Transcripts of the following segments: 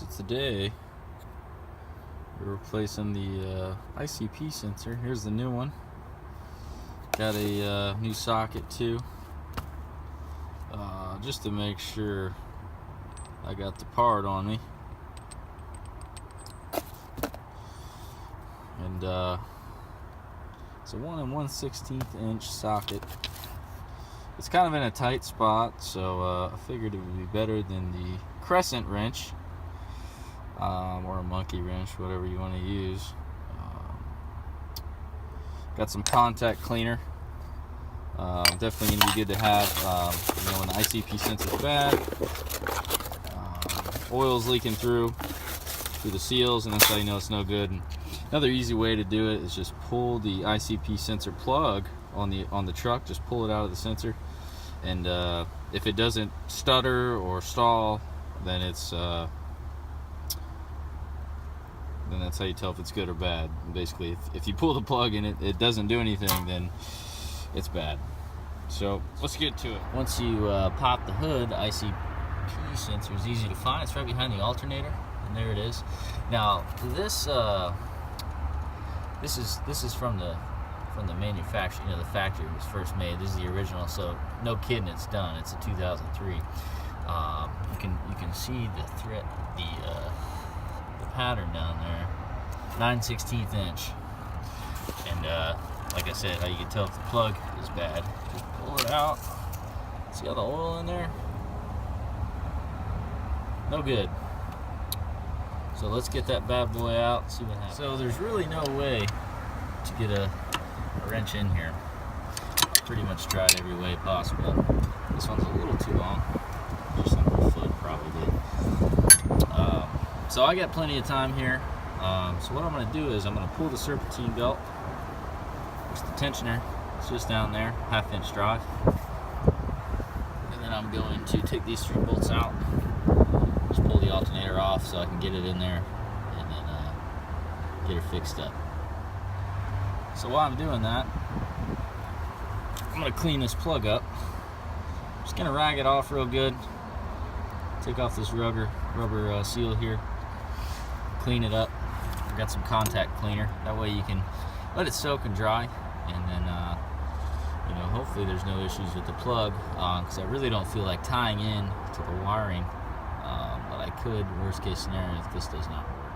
folks, it's the day. We're replacing the ICP sensor. Here's the new one. Got a new socket too, just to make sure I got the part on me. And it's a 1 1/16 inch socket. It's kind of in a tight spot, so I figured it would be better than the crescent wrench, or a monkey wrench, whatever you want to use. Got some contact cleaner. Definitely going to be good to have when the ICP sensor is bad. Oil's leaking through the seals, and that's how you know it's no good. And another easy way to do it is just pull the ICP sensor plug on the truck. Just pull it out of the sensor, and if it doesn't stutter or stall, then it's then that's how you tell if it's good or bad. And basically, if you pull the plug and it doesn't do anything, then it's bad. So let's get to it. Once you pop the hood, the ICP sensor is easy to find. It's right behind the alternator, and there it is. Now this is from the manufacturer. You know, the factory was first made. This is the original, so no kidding, it's done. It's a 2003. You can see the thread, the pattern down there, 9/16 inch. And like I said, how you can tell if the plug is bad, just pull it out. See all the oil in there? No good. So let's get that bad boy out and see what happens. So there's really no way to get a wrench in here. Pretty much tried every way possible. This one's a little too long, just under a foot probably. So I got plenty of time here. So what I'm going to do is I'm going to pull the Serpentine belt. There's the tensioner. It's just down there, 1/2 inch drive. And then I'm going to take these 3 bolts out. Just pull the alternator off so I can get it in there, and then get it fixed up. So while I'm doing that, I'm going to clean this plug up. Just going to rag it off real good. Take off this rubber seal here. Clean it up. I've got some contact cleaner. That way you can let it soak and dry, and then hopefully there's no issues with the plug, because I really don't feel like tying in to the wiring, but I could, worst case scenario, if this does not work.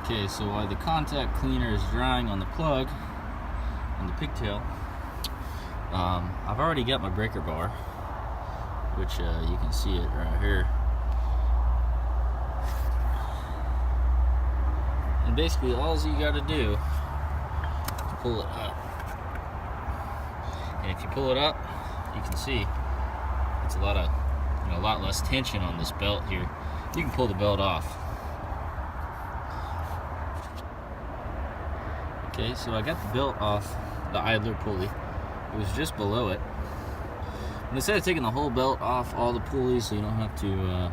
Okay, so while the contact cleaner is drying on the plug, on the pigtail, I've already got my breaker bar, which you can see it right here. And basically all you got to do is pull it up. And if you pull it up, you can see it's a lot less tension on this belt here. You can pull the belt off. Okay, so I got the belt off the idler pulley. It was just below it. And instead of taking the whole belt off all the pulleys, so you don't have to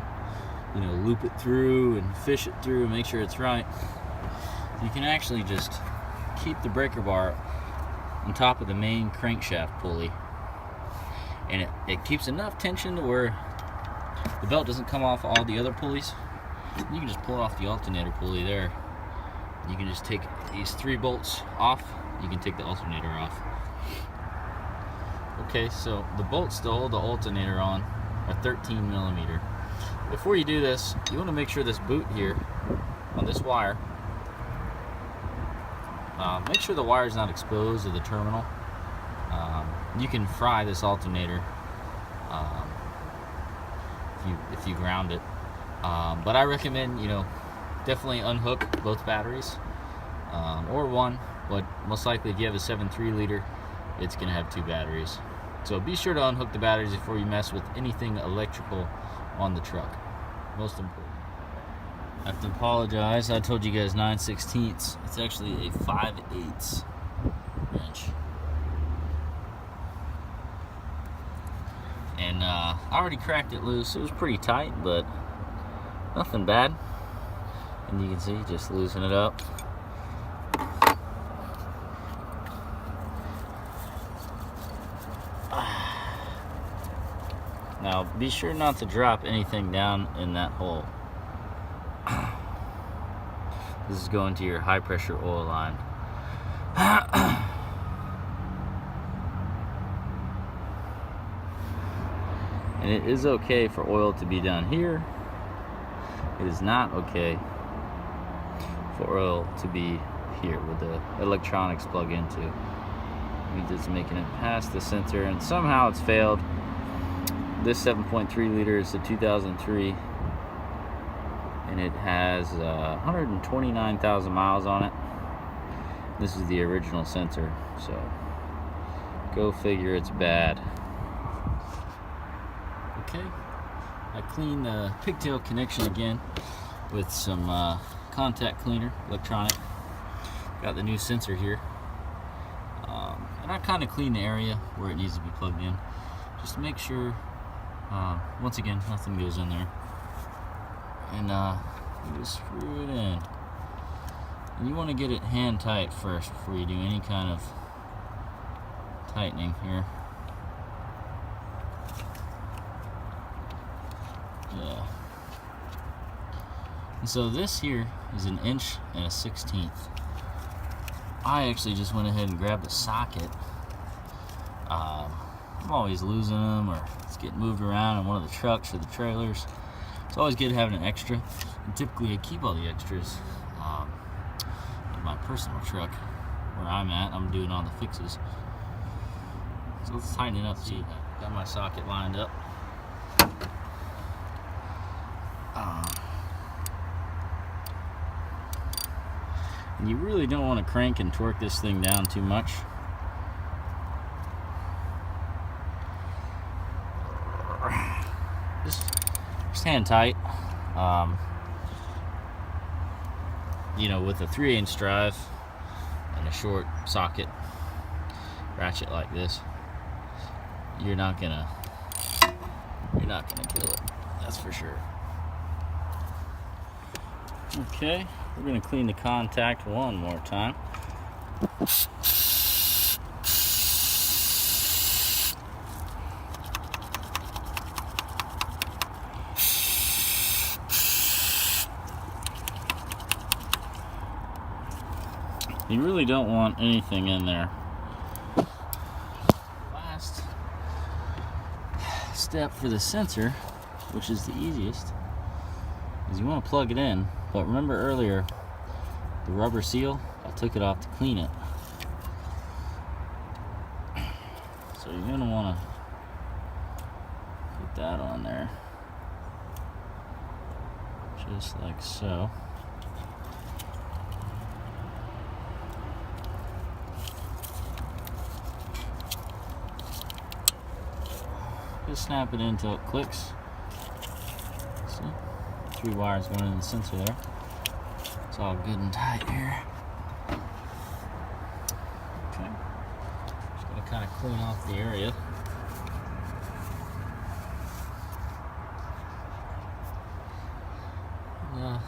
loop it through and fish it through and make sure it's right, you can actually just keep the breaker bar on top of the main crankshaft pulley, and it keeps enough tension to where the belt doesn't come off all the other pulleys. You can just pull off the alternator pulley there. You can just take these 3 bolts off. You can take the alternator off. Okay, so the bolts to hold the alternator on are 13mm. Before you do this, you want to make sure this boot here on this wire, make sure the wire is not exposed to the terminal. You can fry this alternator if you ground it, but I recommend definitely unhook both batteries, or one, but most likely if you have a 7.3 liter, it's going to have 2 batteries. So be sure to unhook the batteries before you mess with anything electrical on the truck. Most important. I have to apologize. I told you guys 9/16. It's actually a 5/8 wrench. And I already cracked it loose. It was pretty tight, but nothing bad. And you can see, just loosen it up. Now, be sure not to drop anything down in that hole. This is going to your high pressure oil line. And it is okay for oil to be done here. It is not okay for oil to be here with the electronics plug into. It means it's making it past the sensor, and somehow it's failed. This 7.3 liter is the 2003, and it has 129,000 miles on it. This is the original sensor, so go figure it's bad. Okay, I cleaned the pigtail connection again with some contact cleaner, electronic. Got the new sensor here. And I kind of clean the area where it needs to be plugged in, just to make sure, once again, nothing goes in there. And you just screw it in. And you want to get it hand tight first before you do any kind of tightening here. Yeah. And so this here is 1 1/16 inch. I actually just went ahead and grabbed a socket. I'm always losing them, or it's getting moved around in one of the trucks or the trailers. It's always good having an extra. And typically I keep all the extras in my personal truck where I'm at. I'm doing all the fixes. So let's tighten it up. See, got my socket lined up. And you really don't want to crank and torque this thing down too much. Just hand tight. You know, with a 3/8 drive and a short socket ratchet like this, you're not gonna kill it. That's for sure. Okay, we're going to clean the contact one more time. You really don't want anything in there. Last step for the sensor, which is the easiest, is you want to plug it in. But remember earlier, the rubber seal, I took it off to clean it. So you're going to want to put that on there. Just like so. Just snap it in until it clicks. See? 3 wires going in the sensor there. It's all good and tight here. Okay. Just gonna kind of clean off the area.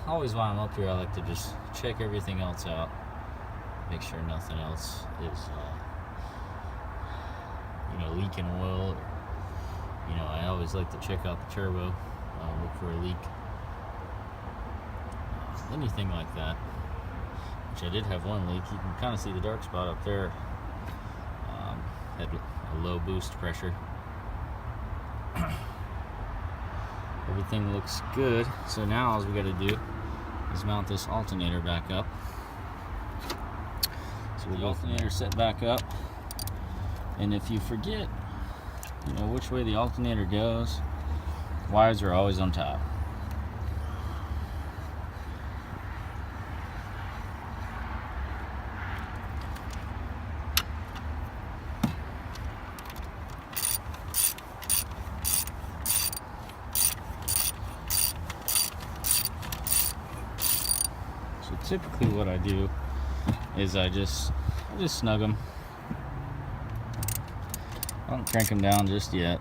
Always while I'm up here, I like to just check everything else out. Make sure nothing else is, leaking oil. Or, I always like to check out the turbo, look for a leak. Anything like that, which I did have one leak. You can kind of see the dark spot up there. Had a low boost pressure. Everything looks good, so now all we got to do is mount this alternator back up. So the alternator set back up, and if you forget which way the alternator goes, wires are always on top. Typically what I do is I just snug them. I don't crank them down just yet.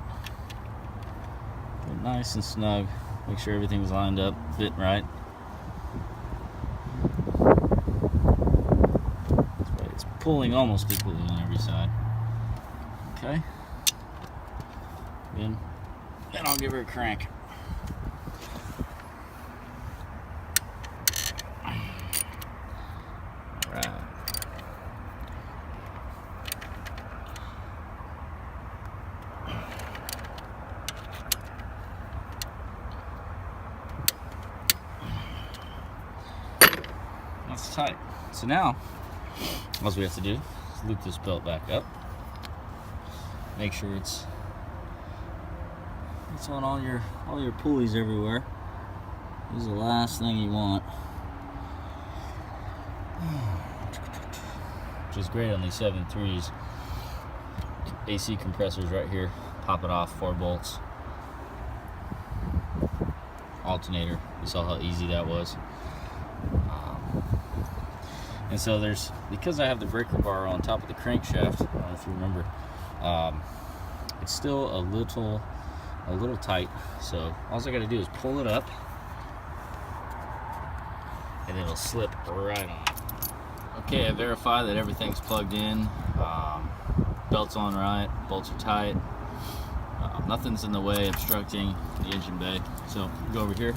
But nice and snug. Make sure everything's lined up, fit right. This way it's pulling almost equally on every side. Okay. Then I'll give her a crank. tight. So now, all we have to do is loop this belt back up. Make sure it's on all your pulleys everywhere. This is the last thing you want. Which is great on these 7.3s. AC compressors right here. Pop it off, 4 bolts. Alternator. You saw how easy that was. And so because I have the breaker bar on top of the crankshaft, I don't know if you remember, it's still a little tight. So all I got to do is pull it up, and it'll slip right on. Okay, I verified that everything's plugged in. Belt's on right, bolts are tight. Nothing's in the way obstructing the engine bay. So go over here.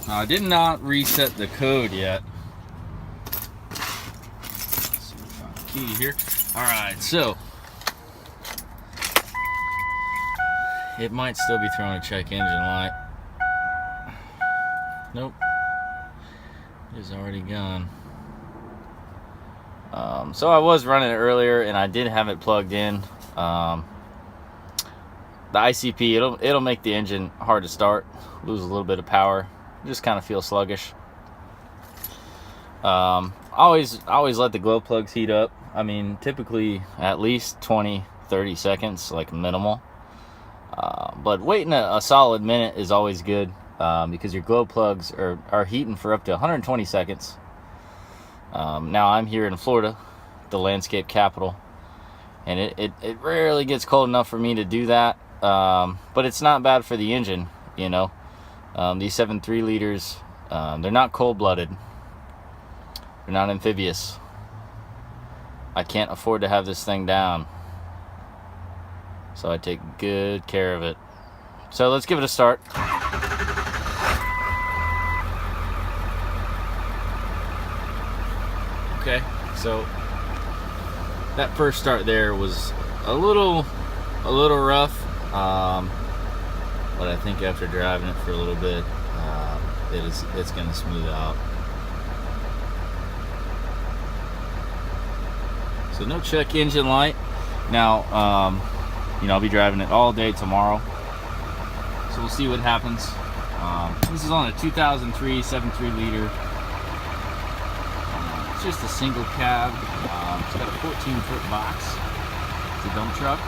Now, I did not reset the code yet. Let's see, we found the key here. Alright, so it might still be throwing a check engine light. Nope. It's already gone. So I was running it earlier and I did have it plugged in. The ICP, it'll make the engine hard to start, lose a little bit of power, just kind of feel sluggish. Always let the glow plugs heat up. I mean, typically at least 20-30 seconds, like minimal. But waiting a solid minute is always good, because your glow plugs are heating for up to 120 seconds. Now I'm here in Florida, the landscape capital, and it rarely gets cold enough for me to do that. But it's not bad for the engine, you know. These 7.3 liters, they're not cold-blooded. They're not amphibious. I can't afford to have this thing down, so I take good care of it. So let's give it a start. Okay, so that first start there was a little rough, but I think after driving it for a little bit, it's going to smooth out. So no check engine light. Now, you know, I'll be driving it all day tomorrow, so we'll see what happens. This is on a 2003 7.3 liter. It's just a single cab. It's got a 14-foot box. It's a dump truck.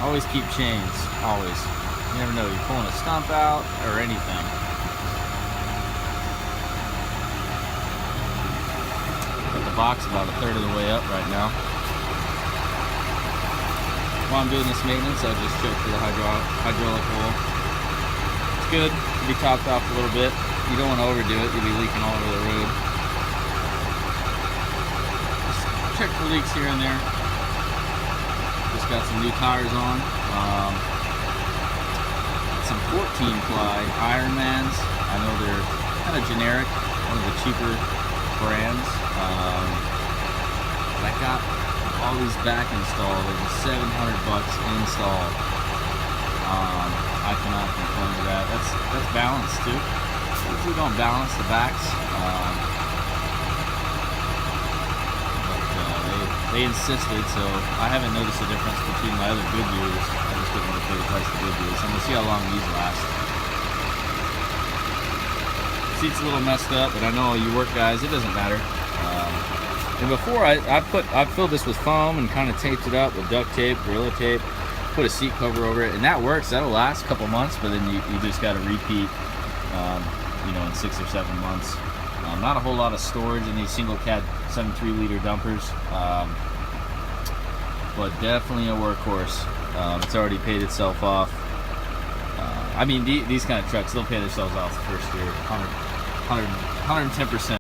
Always keep chains, always. You never know, you're pulling a stump out or anything. Got the box about a third of the way up right now. While I'm doing this maintenance, I just check for the hydraulic oil. It's good to be topped off a little bit. You don't want to overdo it, you'll be leaking all over the road. Just check for leaks here and there. Just got some new tires on. Some 14-ply Ironmans. I know they're kind of generic, one of the cheaper brands. But I got all these back installed. They're just $700 installed. I cannot complain with that. That's balanced too. Usually don't balance the backs. They insisted, so I haven't noticed a difference between my other Goodyears. I just didn't want to pay the price of Goodyears. I'm going to see how long these last. Seat's a little messed up, but I know all you work guys, it doesn't matter. And before I filled this with foam and kind of taped it up with duct tape, Gorilla tape, put a seat cover over it, and that works. That'll last a couple months, but then you just got to repeat, you know, in 6 or 7 months. Not a whole lot of storage in these single cab 7.3 liter dumpers, but definitely a workhorse. It's already paid itself off. I mean, these kind of trucks, they'll pay themselves off the first year, 110%.